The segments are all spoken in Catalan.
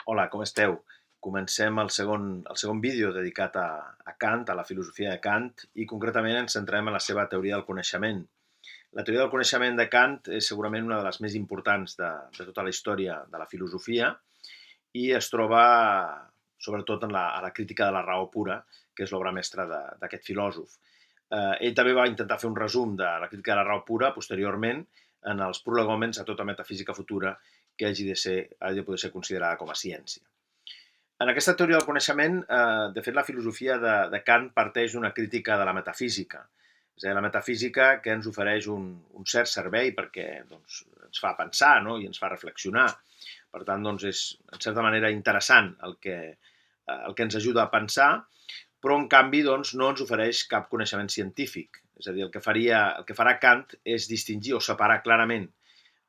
Hola, com esteu? Comencem el segon vídeo dedicat a Kant, a la filosofia de Kant, i concretament ens centrem en la seva teoria del coneixement. La teoria del coneixement de Kant és segurament una de les més importants de tota la història de la filosofia i es troba sobretot a la crítica de la raó pura, que és l'obra mestra d'aquest filòsof. Ell també va intentar fer un resum de la crítica de la raó pura posteriorment en els prolegòmens a tota metafísica futura que hagi de poder ser considerada com a ciència. En aquesta teoria del coneixement, de fet, la filosofia de Kant parteix d'una crítica de la metafísica. És a dir, la metafísica que ens ofereix un cert servei perquè ens fa pensar, no? I ens fa reflexionar. Per tant, és en certa manera interessant el que ens ajuda a pensar, però en canvi no ens ofereix cap coneixement científic. És a dir, el que farà Kant és distingir o separar clarament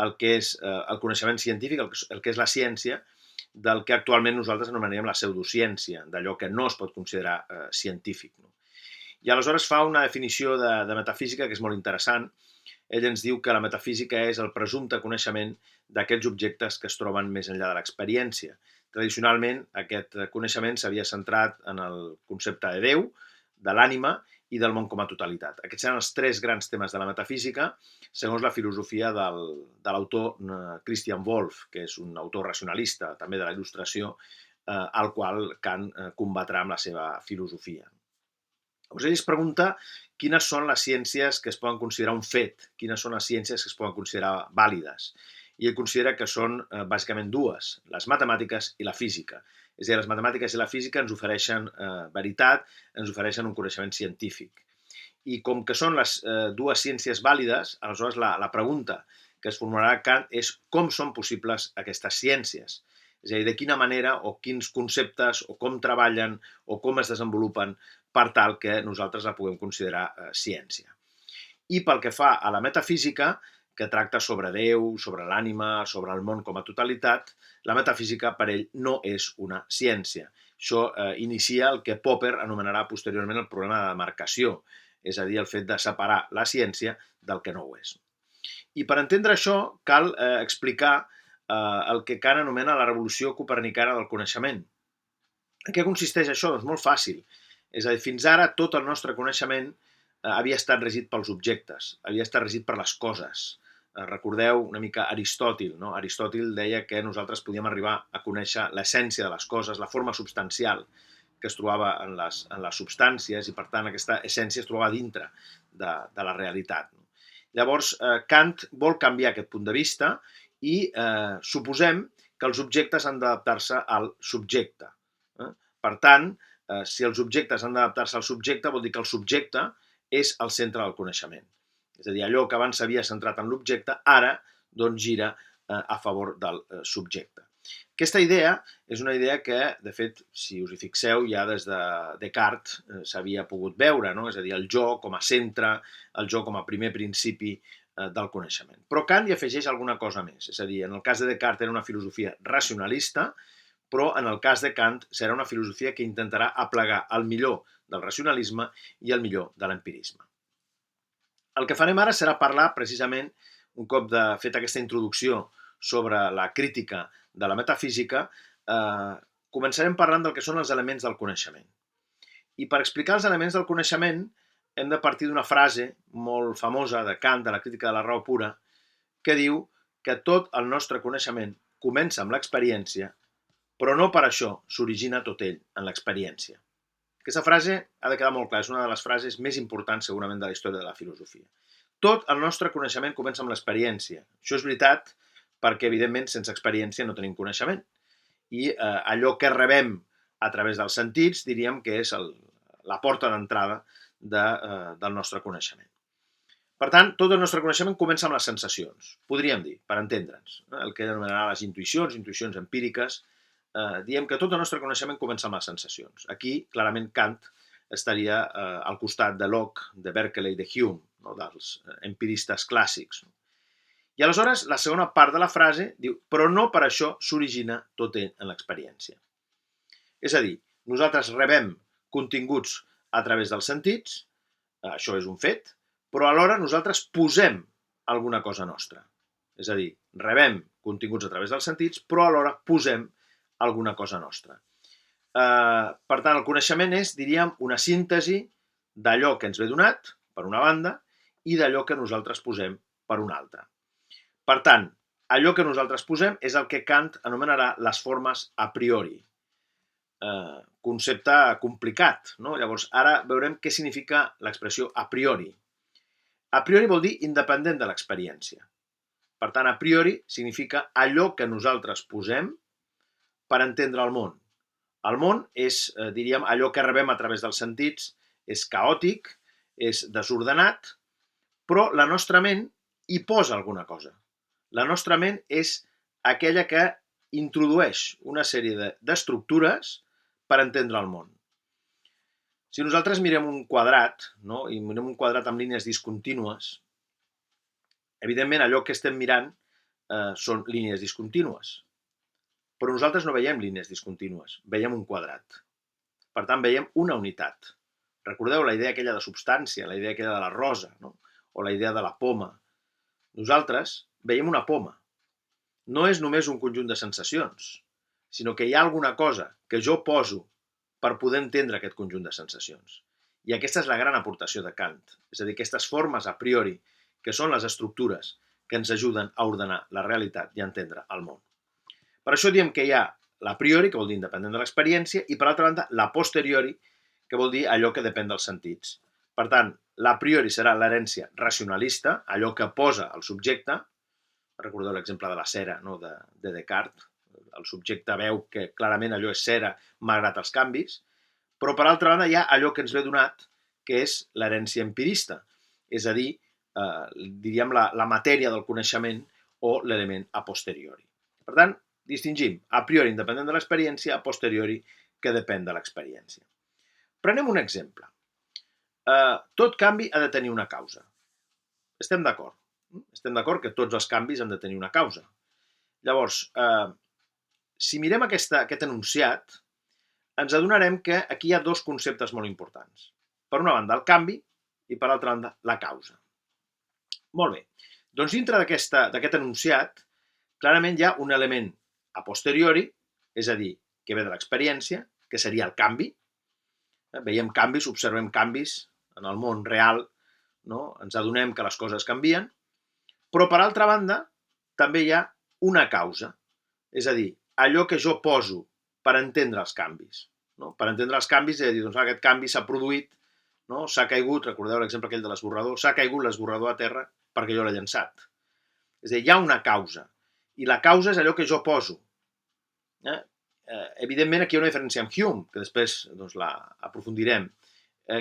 el que és el coneixement científic, el que és la ciència, del que actualment nosaltres anomenaríem la pseudociència, d'allò que no es pot considerar científic. No? I aleshores fa una definició de metafísica que és molt interessant. Ell ens diu que la metafísica és el presumpte coneixement d'aquells objectes que es troben més enllà de l'experiència. Tradicionalment, aquest coneixement s'havia centrat en el concepte de Déu, de l'ànima i del món com a totalitat. Aquests eren els tres grans temes de la metafísica, segons la filosofia de l'autor Christian Wolff, que és un autor racionalista, també de la Il·lustració, al qual Kant combatrà amb la seva filosofia. Llavors ell es pregunta quines són les ciències que es poden considerar un fet, quines són les ciències que es poden considerar vàlides. I ell considera que són bàsicament dues, les matemàtiques i la física. És a dir, les matemàtiques i la física ens ofereixen veritat, ens ofereixen un coneixement científic. I com que són les dues ciències vàlides, aleshores la pregunta que es formularà a Kant és com són possibles aquestes ciències. És a dir, de quina manera o quins conceptes o com treballen o com es desenvolupen per tal que nosaltres la puguem considerar ciència. I pel que fa a la metafísica, que tracta sobre Déu, sobre l'ànima, sobre el món com a totalitat, la metafísica per ell no és una ciència. Això inicia el que Popper anomenarà posteriorment el problema de demarcació, és a dir, el fet de separar la ciència del que no ho és. I per entendre això cal explicar el que Kant anomena la revolució copernicana del coneixement. En què consisteix això? Doncs molt fàcil. És a dir, fins ara tot el nostre coneixement havia estat regit pels objectes, havia estat regit per les coses. Recordeu una mica Aristòtil, no? Aristòtil deia que nosaltres podíem arribar a conèixer l'essència de les coses, la forma substancial que es trobava en les substàncies i, per tant, aquesta essència es trobava dintre de la realitat. Llavors, Kant vol canviar aquest punt de vista i suposem que els objectes han d'adaptar-se al subjecte. Per tant, si els objectes han d'adaptar-se al subjecte, vol dir que el subjecte és el centre del coneixement. És a dir, allò que abans s'havia centrat en l'objecte, ara gira a favor del subjecte. Aquesta idea és una idea que, de fet, si us hi fixeu, ja des de Descartes s'havia pogut veure, no? És a dir, el jo com a centre, el jo com a primer principi del coneixement. Però Kant hi afegeix alguna cosa més. És a dir, en el cas de Descartes era una filosofia racionalista, però en el cas de Kant serà una filosofia que intentarà aplegar el millor del racionalisme i el millor de l'empirisme. El que farem ara serà parlar precisament, un cop feta aquesta introducció sobre la crítica de la metafísica, començarem parlant del que són els elements del coneixement. I per explicar els elements del coneixement hem de partir d'una frase molt famosa de Kant, de la crítica de la raó pura, que diu que tot el nostre coneixement comença amb l'experiència, però no per això s'origina tot ell en l'experiència. Aquesta frase ha de quedar molt clara, és una de les frases més importants segurament de la història de la filosofia. Tot el nostre coneixement comença amb l'experiència. Això és veritat perquè, evidentment, sense experiència no tenim coneixement. I allò que rebem a través dels sentits diríem que és la porta d'entrada del nostre coneixement. Per tant, tot el nostre coneixement comença amb les sensacions, podríem dir, per entendre'ns. El que anomenarà les intuïcions empíriques, diem que tot el nostre coneixement comença amb les sensacions. Aquí, clarament, Kant estaria al costat de Locke, de Berkeley, de Hume, no? Dels empiristes clàssics. I aleshores, la segona part de la frase diu, però no per això s'origina tot ell en l'experiència. És a dir, nosaltres rebem continguts a través dels sentits, això és un fet, però alhora nosaltres posem alguna cosa nostra. És a dir, rebem continguts a través dels sentits, però alhora posem alguna cosa nostra. Per tant, el coneixement és, diríem, una síntesi d'allò que ens ve donat, per una banda, i d'allò que nosaltres posem per una altra. Per tant, allò que nosaltres posem és el que Kant anomenarà les formes a priori. Concepte complicat, no? Llavors, ara veurem què significa l'expressió a priori. A priori vol dir independent de l'experiència. Per tant, a priori significa allò que nosaltres posem per entendre el món. El món és, diríem, allò que rebem a través dels sentits, és caòtic, és desordenat, però la nostra ment hi posa alguna cosa. La nostra ment és aquella que introdueix una sèrie d'estructures per entendre el món. Si nosaltres mirem un quadrat, no? I mirem un quadrat amb línies discontínues, evidentment allò que estem mirant són línies discontínues. Però nosaltres no veiem línies discontínues, veiem un quadrat. Per tant, veiem una unitat. Recordeu la idea aquella de substància, la idea aquella de la rosa, no? O la idea de la poma. Nosaltres veiem una poma. No és només un conjunt de sensacions, sinó que hi ha alguna cosa que jo poso per poder entendre aquest conjunt de sensacions. I aquesta és la gran aportació de Kant. És a dir, aquestes formes a priori, que són les estructures que ens ajuden a ordenar la realitat i a entendre el món. Per això diem que hi ha l'a priori, que vol dir independent de l'experiència, i per altra banda, la posteriori, que vol dir allò que depèn dels sentits. Per tant, l'a priori serà l'herència racionalista, allò que posa el subjecte. Recordeu l'exemple de la cera, no? de Descartes. El subjecte veu que clarament allò és cera malgrat els canvis, però per altra banda hi ha allò que ens ve donat, que és l'herència empirista, és a dir, diríem la matèria del coneixement o l'element a posteriori. Per tant, distingim a priori independent de l'experiència, a posteriori que depèn de l'experiència. Prenem un exemple. Tot canvi ha de tenir una causa. Estem d'acord? Estem d'acord que tots els canvis han de tenir una causa. Llavors, si mirem aquest enunciat, ens adonarem que aquí hi ha dos conceptes molt importants. Per una banda, el canvi i per altra banda, la causa. Molt bé. Doncs dintre d'aquest enunciat, clarament hi ha un element a posteriori, és a dir, que ve de l'experiència, que seria el canvi. Veiem canvis, observem canvis en el món real, no? Ens adonem que les coses canvien, però per altra banda, també hi ha una causa, és a dir, allò que jo poso per entendre els canvis. No? Per entendre els canvis, és a dir, doncs, aquest canvi s'ha produït, no? S'ha caigut, recordeu l'exemple aquell de l'esborrador, s'ha caigut l'esborrador a terra perquè jo l'he llançat. És a dir, hi ha una causa, i la causa és allò que jo poso. Evidentment, aquí hi ha una diferència amb Hume, que després doncs, la aprofundirem,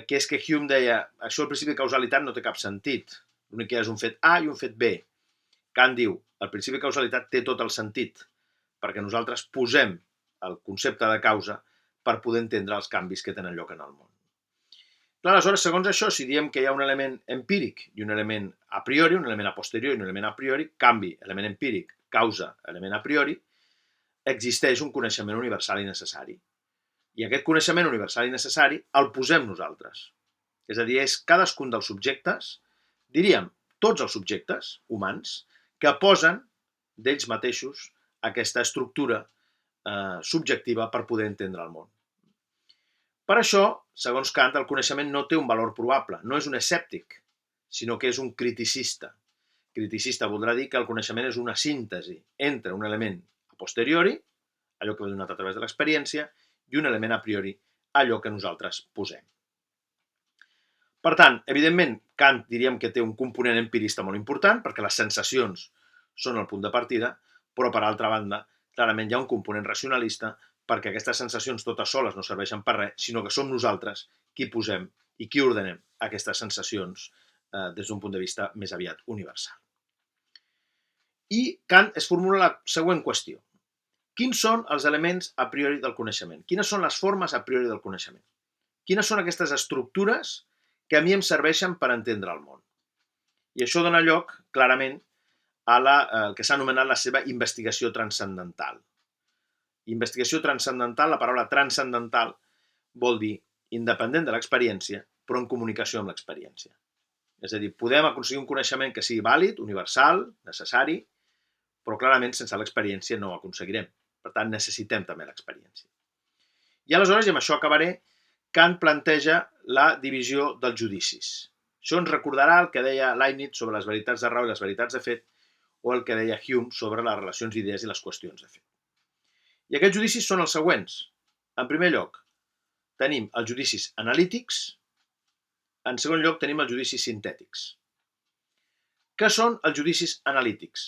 que és que Hume deia, això el principi de causalitat no té cap sentit, l'únic que hi ha és un fet A i un fet B. Kant diu, el principi de causalitat té tot el sentit, perquè nosaltres posem el concepte de causa per poder entendre els canvis que tenen lloc en el món. Clar, aleshores, segons això, si diem que hi ha un element empíric i un element a priori, un element a posteriori i un element a priori, canvi, element empíric, causa, element a priori, existeix un coneixement universal i necessari. I aquest coneixement universal i necessari el posem nosaltres. És a dir, és cadascun dels subjectes, diríem, tots els subjectes humans, que posen d'ells mateixos aquesta estructura subjectiva per poder entendre el món. Per això, segons Kant, el coneixement no té un valor probable, no és un escèptic, sinó que és un criticista. Criticista voldrà dir que el coneixement és una síntesi entre un element a posteriori, allò que ve donat a través de l'experiència, i un element a priori, allò que nosaltres posem. Per tant, evidentment, Kant diríem que té un component empirista molt important, perquè les sensacions són el punt de partida, però per altra banda, clarament hi ha un component racionalista, perquè aquestes sensacions totes soles no serveixen per res, sinó que som nosaltres qui posem i qui ordenem aquestes sensacions des d'un punt de vista més aviat universal. I Kant es formula la següent qüestió. Quins són els elements a priori del coneixement? Quines són les formes a priori del coneixement? Quines són aquestes estructures que a mi em serveixen per entendre el món? I això dona lloc, clarament, a el que s'ha anomenat la seva investigació transcendental. Investigació transcendental, la paraula transcendental vol dir independent de l'experiència, però en comunicació amb l'experiència. És a dir, podem aconseguir un coneixement que sigui vàlid, universal, necessari, però clarament sense l'experiència no ho aconseguirem. Per tant, necessitem també l'experiència. I aleshores, i amb això acabaré, Kant planteja la divisió dels judicis. Això ens recordarà el que deia Leibniz sobre les veritats de raó i les veritats de fet, o el que deia Hume sobre les relacions d'idees i les qüestions de fet. I aquests judicis són els següents. En primer lloc, tenim els judicis analítics. En segon lloc, tenim els judicis sintètics. Què són els judicis analítics?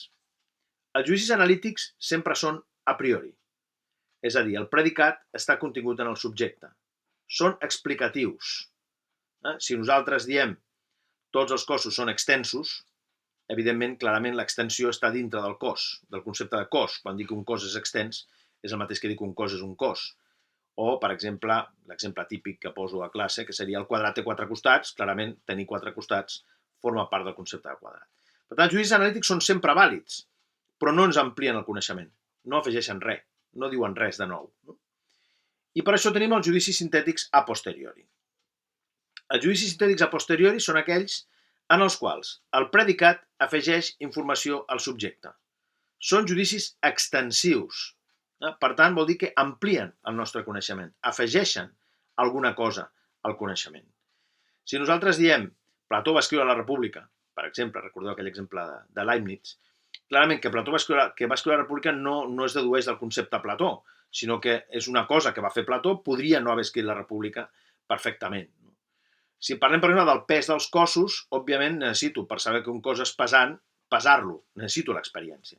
Els judicis analítics sempre són a priori. És a dir, el predicat està contingut en el subjecte. Són explicatius. Si nosaltres diem tots els cossos són extensos, evidentment, clarament, l'extensió està dintre del cos, del concepte de cos. Quan dic un cos és extens, és el mateix que dir que un cos és un cos. O, per exemple, l'exemple típic que poso a classe, que seria el quadrat té 4 costats, clarament, tenir 4 costats forma part del concepte de quadrat. Per tant, els judicis analítics són sempre vàlids, però no ens amplien el coneixement, no afegeixen res, no diuen res de nou. I per això tenim els judicis sintètics a posteriori. Els judicis sintètics a posteriori són aquells en els quals el predicat afegeix informació al subjecte. Són judicis extensius. Per tant, vol dir que amplien el nostre coneixement, afegeixen alguna cosa al coneixement. Si nosaltres diem Plató va escriure la República, per exemple, recordeu aquell exemple de Leibniz, clarament que Plató va escriure la República no es dedueix del concepte Plató, sinó que és una cosa que va fer Plató, podria no haver escrit la República perfectament. Si parlem, per exemple, del pes dels cossos, òbviament necessito, per saber que un cos és pesant, pesar-lo, necessito l'experiència.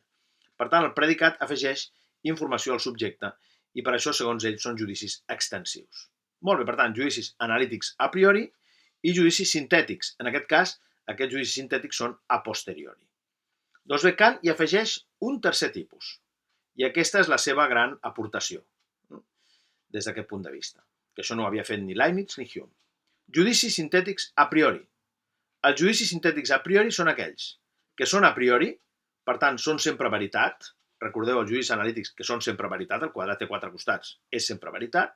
Per tant, el predicat afegeix informació al subjecte i per això, segons ell, són judicis extensius. Molt bé, per tant, judicis analítics a priori i judicis sintètics. En aquest cas, aquests judicis sintètics són a posteriori. Doncs bé, Kant hi afegeix un tercer tipus, i aquesta és la seva gran aportació, des d'aquest punt de vista, que això no ho havia fet ni Leibniz ni Hume. Judicis sintètics a priori. Els judicis sintètics a priori són aquells que són a priori, per tant, són sempre veritat. Recordeu els judicis analítics que són sempre veritat, el quadrat té 4 costats, és sempre veritat,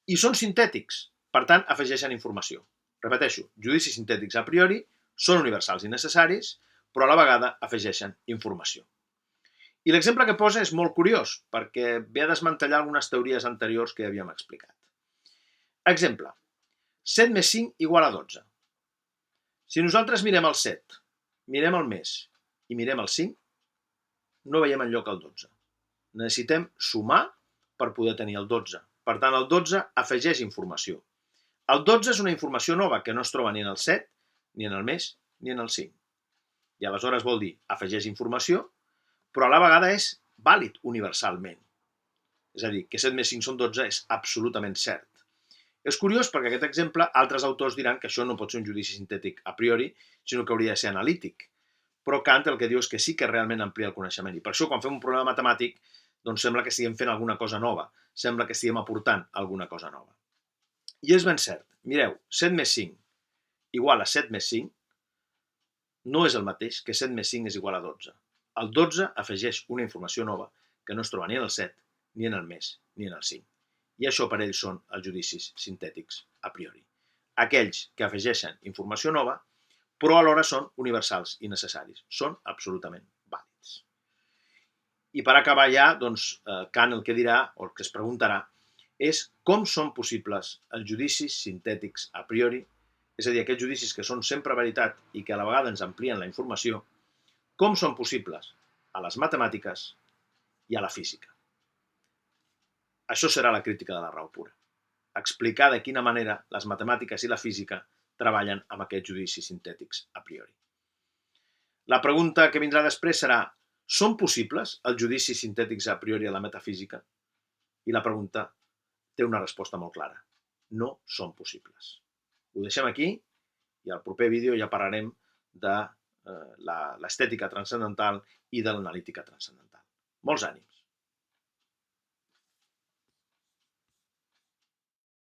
i són sintètics, per tant, afegeixen informació. Repeteixo, judicis sintètics a priori són universals i necessaris, però a la vegada afegeixen informació. I l'exemple que posa és molt curiós, perquè ve a desmantellar algunes teories anteriors que ja havíem explicat. Exemple, 7 més 5 igual a 12. Si nosaltres mirem el 7, mirem el més i mirem el 5, no veiem enlloc el 12. Necessitem sumar per poder tenir el 12. Per tant, el 12 afegeix informació. El 12 és una informació nova que no es troba ni en el 7, ni en el més, ni en el 5. I aleshores vol dir afegeix informació, però a la vegada és vàlid universalment. És a dir, que 7 més 5 són 12 és absolutament cert. És curiós perquè aquest exemple, altres autors diran que això no pot ser un judici sintètic a priori, sinó que hauria de ser analític. Però Kant el que diu és que sí que realment amplia el coneixement. I per això, quan fem un problema matemàtic, doncs sembla que estiguem fent alguna cosa nova. Sembla que estiguem aportant alguna cosa nova. I és ben cert. Mireu, 7 més 5 igual a 7 més 5 no és el mateix que 7 més 5 és igual a 12. El 12 afegeix una informació nova que no es troba ni en el 7, ni en el més, ni en el 5. I això per ells són els judicis sintètics a priori. Aquells que afegeixen informació nova, però alhora són universals i necessaris. Són absolutament vàlids. I per acabar ja, doncs, Kant el que dirà, o el que es preguntarà, és com són possibles els judicis sintètics a priori, és a dir, aquests judicis que són sempre veritat i que a la vegada ens amplien la informació, com són possibles a les matemàtiques i a la física. Això serà la crítica de la raó pura. Explicar de quina manera les matemàtiques i la física treballen amb aquests judicis sintètics a priori. La pregunta que vindrà després serà: són possibles els judicis sintètics a priori a la metafísica? I la pregunta té una resposta molt clara. No són possibles. Ho deixem aquí i al proper vídeo ja parlarem de l'estètica transcendental i de l'analítica transcendental. Molts ànims!